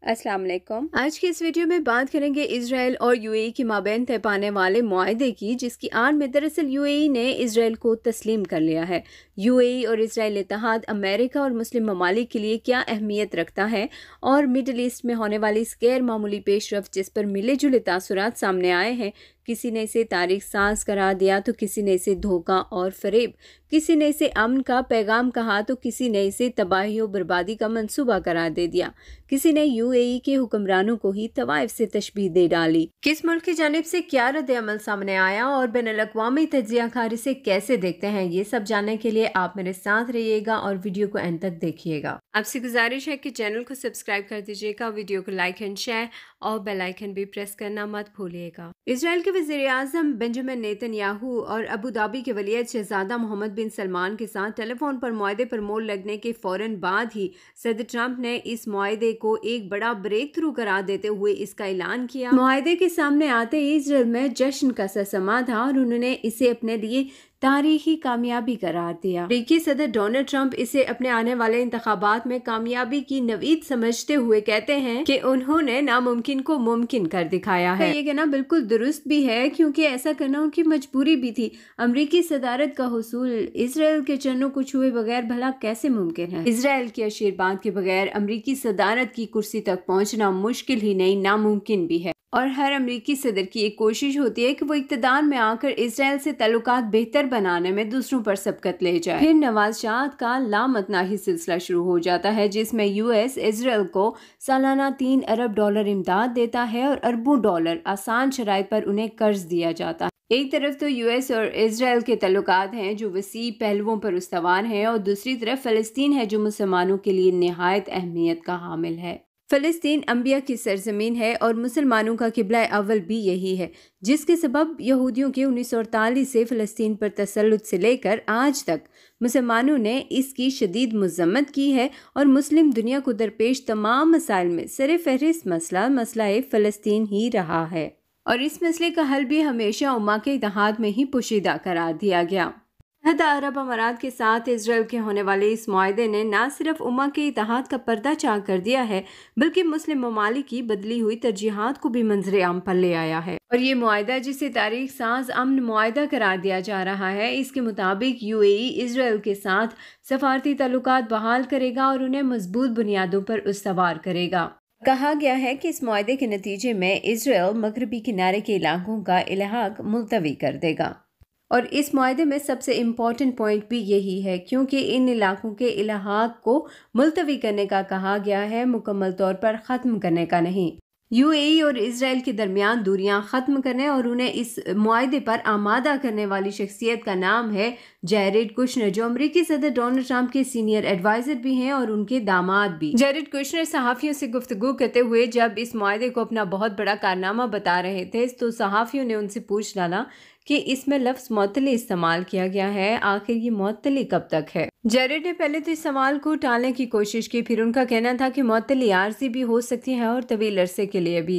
अस्सलाम वालेकुम। आज की इस वीडियो में बात करेंगे इजराइल और यूएई के माबैन तय पाने वाले मुआहदे की, जिसकी आड़ में दरअसल यूएई ने इजराइल को तस्लीम कर लिया है। यूएई और इजराइल इत्तेहाद अमेरिका और मुस्लिम ममालिक के लिए क्या अहमियत रखता है और मिडल ईस्ट में होने वाली इस गैर मामूली पेशरफ्त जिस पर मिले जुले तासुरात सामने आए हैं, किसी ने इसे तारीख साज करार दिया तो किसी ने इसे धोखा और फरेब, किसी ने इसे अमन का पैगाम कहा तो किसी ने इसे तबाही और बर्बादी का मंसूबा करार दे दिया। किसी ने यूएई के हुक्मरानों को ही तवाइफ से तशबीह दे डाली। किस मुल्क की जानिब से क्या रद्द अमल सामने आया और बैनुल-अक़वामी तज्ज़ियाकार इसे कैसे देखते हैं, ये सब जानने के लिए आप मेरे साथ रहिएगा और वीडियो को एंड तक देखिएगा। आपसे गुजारिश है कि चैनल को सब्सक्राइब कर दीजिएगा, वीडियो को लाइक एंड शेयर और बेल आइकन भी प्रेस करना मत भूलिएगा। इजराइल के वज़ीर आज़म बेंजामिन नेतन्याहू और अबू धाबी के वलीयद शहजादा मोहम्मद बिन सलमान के साथ टेलीफोन पर मुआहदे पर मोल लगने के फौरन बाद ही सदर ट्रंप ने इस मुआहदे को एक बड़ा ब्रेक थ्रू करार देते हुए इसका ऐलान किया। मुआहदे के सामने आते ही इजराइल में जश्न का समा था और उन्होंने इसे अपने लिए तारीखी कामयाबी करार दिया। अमेरिकी सदर डोनाल्ड ट्रंप इसे अपने आने वाले इंतखाबात में कामयाबी की नवीद समझते हुए कहते हैं कि उन्होंने नामुमकिन को मुमकिन कर दिखाया है। ये कहना बिल्कुल दुरुस्त भी है, क्योंकि ऐसा करना उनकी मजबूरी भी थी। अमेरिकी सदारत का हुसूल इजराइल के चरणों को छुए बगैर भला कैसे मुमकिन है? इजराइल के आशीर्वाद के बगैर अमेरिकी सदारत की कुर्सी तक पहुंचना मुश्किल ही नहीं, नामुमकिन भी है। और हर अमेरिकी सदर की एक कोशिश होती है कि वो इक़्तिदार में आकर इजराइल से ताल्लुकात बेहतर बनाने में दूसरों पर सबकत ले जाए। फिर नवाज़ात का लामतनाही सिलसिला शुरू हो जाता है, जिसमें यूएस इजराइल को सालाना $3 अरब इमदाद देता है और अरबों डॉलर आसान शराइत पर उन्हें कर्ज दिया जाता है। एक तरफ तो यूएस और इजराइल के ताल्लुकात हैं जो वसी पहलुओं पर उस्तवार हैं, और दूसरी तरफ फ़लस्तीन है जो मुसलमानों के लिए निहायत अहमियत का हामिल है। फ़लस्तीन अंबिया की सरजमीन है और मुसलमानों का किबला अव्वल भी यही है, जिसके सबब यहूदियों के 1948 से फ़लस्तीन पर तसल्लुत से लेकर आज तक मुसलमानों ने इसकी शदीद मज़म्मत की है और मुस्लिम दुनिया को दरपेश तमाम मसाइल में सर-ए-फ़हरिस्त मसला फ़लस्तीन ही रहा है, और इस मसले का हल भी हमेशा उम्मा के इत्तेहाद में ही पोशीदा करार दिया गया। मुत्तहिदा अरब अमारात के साथ इजराइल के होने वाले इस मुआहदे ने न सिर्फ उम्मा के इत्तेहाद का पर्दा चाक कर दिया है, बल्कि मुस्लिम ममालिक की बदली हुई तरजीहात को भी मंजर आम पर ले आया है। और ये मुआहदा, जिसे तारीख साज अमन मुआहदा करार दिया जा रहा है, इसके मुताबिक यूएई इजराइल के साथ सफारती ताल्लुकात बहाल करेगा और उन्हें मजबूत बुनियादों पर उस्तवार करेगा। कहा गया है कि इस मुआहदे के नतीजे में इजराइल मगरबी किनारे के इलाकों का इलाहाक मुलतवी कर देगा। और इस मुआहदे में सबसे इम्पॉर्टेंट पॉइंट भी यही है, क्योंकि इन इलाकों के इलाहाक को मुलतवी करने का कहा गया है, मुकम्मल तौर पर ख़त्म करने का नहीं। यूएई और इजराइल के दरमियान दूरियां ख़त्म करने और उन्हें इस मुआहदे पर आमादा करने वाली शख्सियत का नाम है जैरेड कुशनर, जो अमेरिकी सदर डोनाल्ड ट्रंप के सीनियर एडवाइजर भी हैं और उनके दामाद भी। जैरेड कुशनर सहाफ़ियों से गुफ्तगू करते हुए जब इस मुआहदे को अपना बहुत बड़ा कारनामा बता रहे थे, तो सहाफ़ियों ने उनसे पूछ डाला कि इसमें लफ्ज़ मुअत्तली इस्तेमाल किया गया है, आखिर ये मुअत्तली कब तक है? जैरेड ने पहले तो इस सवाल को टालने की कोशिश की, फिर उनका कहना था कि मुअत्तली आर्जी भी हो सकती है और तवील अरसे के लिए भी।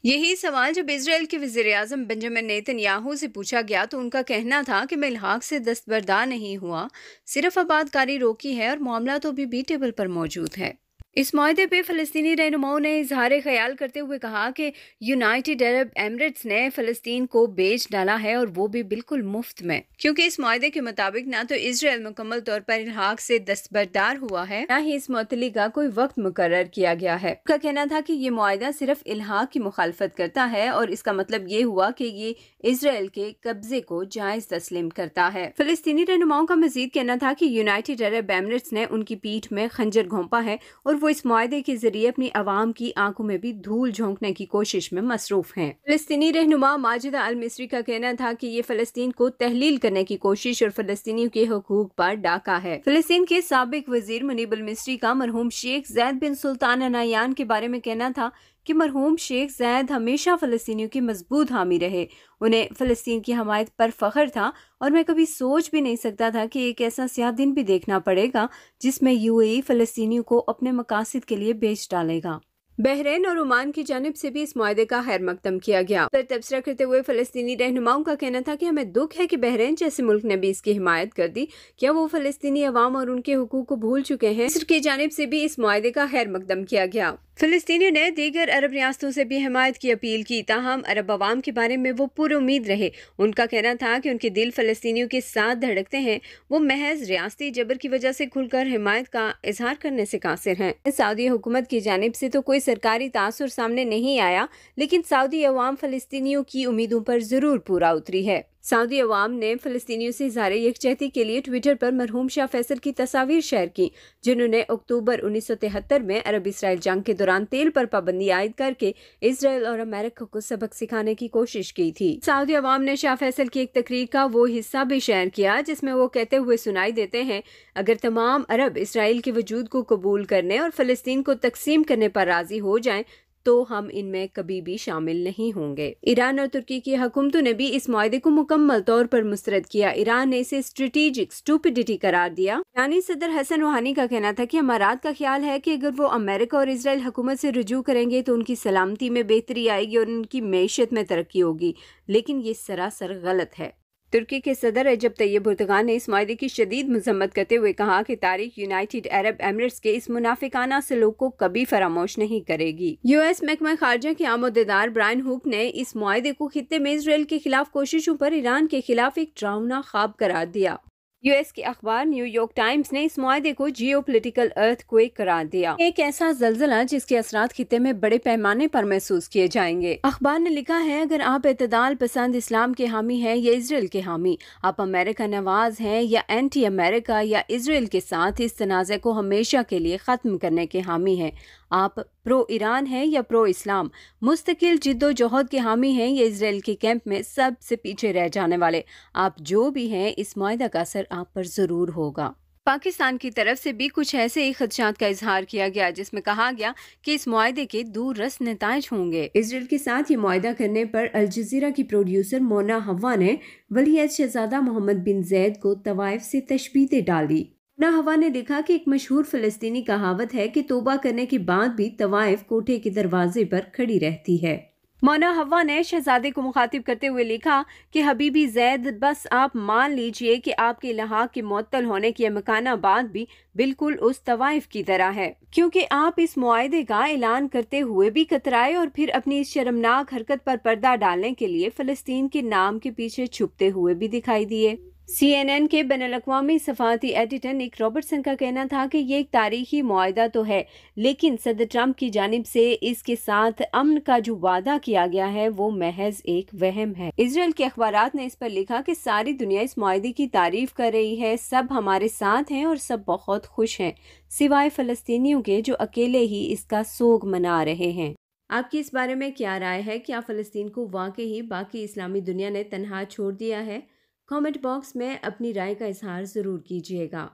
यही सवाल जब इजराइल के वज़ीर आज़म बेंजामिन नेतन्याहू से पूछा गया, तो उनका कहना था कि मैं इल्हाक से दस्तबरदार नहीं हुआ, सिर्फ आबादकारी रोकी है और मामला तो अभी भी टेबल पर मौजूद है। इस मुआहदे पे फ़लस्तीनी रहनुमाओं ने इजहार ख्याल करते हुए कहा कि यूनाइटेड अरब एमिरेट्स ने फ़लस्तीन को बेच डाला है, और वो भी बिल्कुल मुफ्त में, क्योंकि इस मुआहदे के मुताबिक ना तो इजराइल मुकम्मल तौर पर इल्हाक से दस्तबरदार हुआ है, ना ही इस मुअत्तली का कोई वक्त मुकर्रर किया गया है। उनका कहना था कि ये मुआहदा सिर्फ इल्हाक की मुखालफत करता है, और इसका मतलब ये हुआ कि ये इजराइल के कब्जे को जायज़ तस्लीम करता है। फ़लस्तीनी रहनुमाओं का मजीद कहना था कि यूनाइटेड अरब एमिरेट्स ने उनकी पीठ में खंजर घोंपा है और वो इस मुआहदे के जरिए अपनी आवाम की आंखों में भी धूल झोंकने की कोशिश में मसरूफ हैं। फ़लस्तीनी रहनुमा माजिदा अल मिस्री का कहना था कि ये फ़लस्तीन को तहलील करने की कोशिश और फ़लस्तीनियों के हुकूक पर डाका है। फ़लस्तीन के साबिक वजीर मुनीब अल मिस्री का मरहूम शेख ज़ैद बिन सुल्तान अल नहयान के बारे में कहना था कि मरहूम शेख ज़ैद हमेशा फ़लस्तीनियों के मजबूत हामी रहे, उन्हें फ़लस्तीन की हमायत पर फ़ख्र था, और मैं कभी सोच भी नहीं सकता था कि एक ऐसा स्याह दिन भी देखना पड़ेगा जिसमें यूएई फ़लस्तीनियों को अपने मकासद के लिए बेच डालेगा। बहरीन और ओमान की जानिब से भी इस मुआहदे का खैर मकदम किया गया। पर तबसरा करते हुए फलस्तीनी रहनुमाओं का कहना था कि हमें दुख है कि बहरीन जैसे मुल्क ने भी इसकी हिमायत कर दी। क्या वो फलस्तीनी अवाम और उनके हुकूक को भूल चुके हैं? मिस्र की जानिब से भी इस मुआहदे का खैर मकदम किया गया। फिलिस्तीनियों ने दीगर अरब रियासतों से भी हिमायत की अपील की, ताहम अरब अवाम के बारे में वो पूरी उम्मीद रहे। उनका कहना था कि उनके दिल फलस्तीनियों के साथ धड़कते हैं, वो महज रियासती जबर की वजह से खुलकर हिमायत का इजहार करने से कासिर हैं। सऊदी हुकूमत की जानिब से तो कोई सरकारी तासुर सामने नहीं आया, लेकिन सऊदी अवाम फलस्तीनियों की उम्मीदों पर जरूर पूरा उतरी है। सऊदी अवाम ने फलस्तीनियों से इज़हार यकजहती के लिए ट्विटर पर मरहूम शाह फैसल की तस्वीर शेयर की, जिन्होंने अक्टूबर 1973 में अरब इसराइल जंग के दौरान तेल पर पाबंदी आयद करके इसराइल और अमेरिका को सबक सिखाने की कोशिश की थी। सऊदी अवाम ने शाह फैसल की एक तकरीर का वो हिस्सा भी शेयर किया जिसमें वो कहते हुए सुनाई देते हैं, अगर तमाम अरब इसराइल के वजूद को कबूल करने और फलस्तीन को तकसीम करने पर राजी हो जाएं तो हम इनमें कभी भी शामिल नहीं होंगे। ईरान और तुर्की की हुकूमतों ने भी इस मुआहदे को मुकम्मल तौर पर मुस्तरद किया। ईरान ने इसे स्ट्रेटेजिक स्टूपिडिटी करार दिया। ईरानी सदर हसन रूहानी का कहना था कि अमारात का ख्याल है कि अगर वो अमेरिका और इसराइल हुकूमत से रुजू करेंगे तो उनकी सलामती में बेहतरी आएगी और उनकी मैशत में तरक्की होगी, लेकिन ये सरासर गलत है। तुर्की के सदर रजब तैयब एर्दोगान ने इस मुआहदे की शदीद मजम्मत करते हुए कहा कि तारीख यूनाइटेड अरब एमिरेट्स के इस मुनाफिकाना सलूक को कभी फरामोश नहीं करेगी। यूएस महकमा खारजा के आमोदेदार ब्रायन हुक ने इस मुआहदे को खित्ते में इसराइल के खिलाफ कोशिशों पर ईरान के खिलाफ एक डरावना ख्वाब करार दिया। यूएस के अखबार न्यूयॉर्क टाइम्स ने इस मुआहदे को जियोपॉलिटिकल अर्थक्वेक करार दिया, एक ऐसा जलजला जिसके असरात खित्ते में बड़े पैमाने पर महसूस किए जाएंगे। अखबार ने लिखा है, अगर आप एतदाल पसंद इस्लाम के हामी हैं या इसराइल के हामी, आप अमेरिका नवाज हैं या एंटी अमेरिका या इसराइल के साथ इस तनाज़े को हमेशा के लिए ख़त्म करने के हामी हैं, आप प्रो ईरान हैं या प्रो इस्लाम, मुस्तकिल जिद्दोजहद के हामी हैं या इसराइल के कैंप में सबसे पीछे रह जाने वाले, आप जो भी हैं इस मुआहदा का असर आप पर जरूर होगा। पाकिस्तान की तरफ से भी कुछ ऐसे ही खदशात का इजहार किया गया जिसमें कहा गया कि इस मुआहदे के दूररस नताइज होंगे। इसराइल के साथ ये मुआहदा करने पर अल जज़ीरा की प्रोड्यूसर मोना हवा ने वलीअहद शहजादा मोहम्मद बिन जैद को तवाइफ से तशबीह डाली। मोना हवा ने लिखा कि एक मशहूर फिलिस्तीनी कहावत है कि तौबा करने के बाद भी तवाइफ कोठे के दरवाजे पर खड़ी रहती है। मोना हवा ने शहजादे को मुखातिब करते हुए लिखा कि हबीबी जैद, बस आप मान लीजिए कि आपके इलाहा के मुअत्तल होने की अमकाना बात भी बिल्कुल उस तवाइफ की तरह है, क्योंकि आप इस मुआहदे का ऐलान करते हुए भी कतराए और फिर अपनी इस शर्मनाक हरकत पर पर्दा डालने के लिए फलस्तीन के नाम के पीछे छुपते हुए भी दिखाई दिए। CNN के बैनुल-अक़वामी सफ़ारती एडिटर निक रॉबर्टसन का कहना था कि ये एक तारीखी मुआहदा तो है, लेकिन सदर ट्रंप की जानिब से इसके साथ अमन का जो वादा किया गया है वो महज एक वहम है। इसराइल के अखबारात ने इस पर लिखा कि सारी दुनिया इस मुआहदे की तारीफ कर रही है, सब हमारे साथ हैं और सब बहुत खुश हैं, सिवाय फ़लस्तीनियों के जो अकेले ही इसका सोग मना रहे हैं। आपकी इस बारे में क्या राय है? क्या फ़लस्तीन को वाकई ही बाकी इस्लामी दुनिया ने तन्हा छोड़ दिया है? कमेंट बॉक्स में अपनी राय का इजहार ज़रूर कीजिएगा।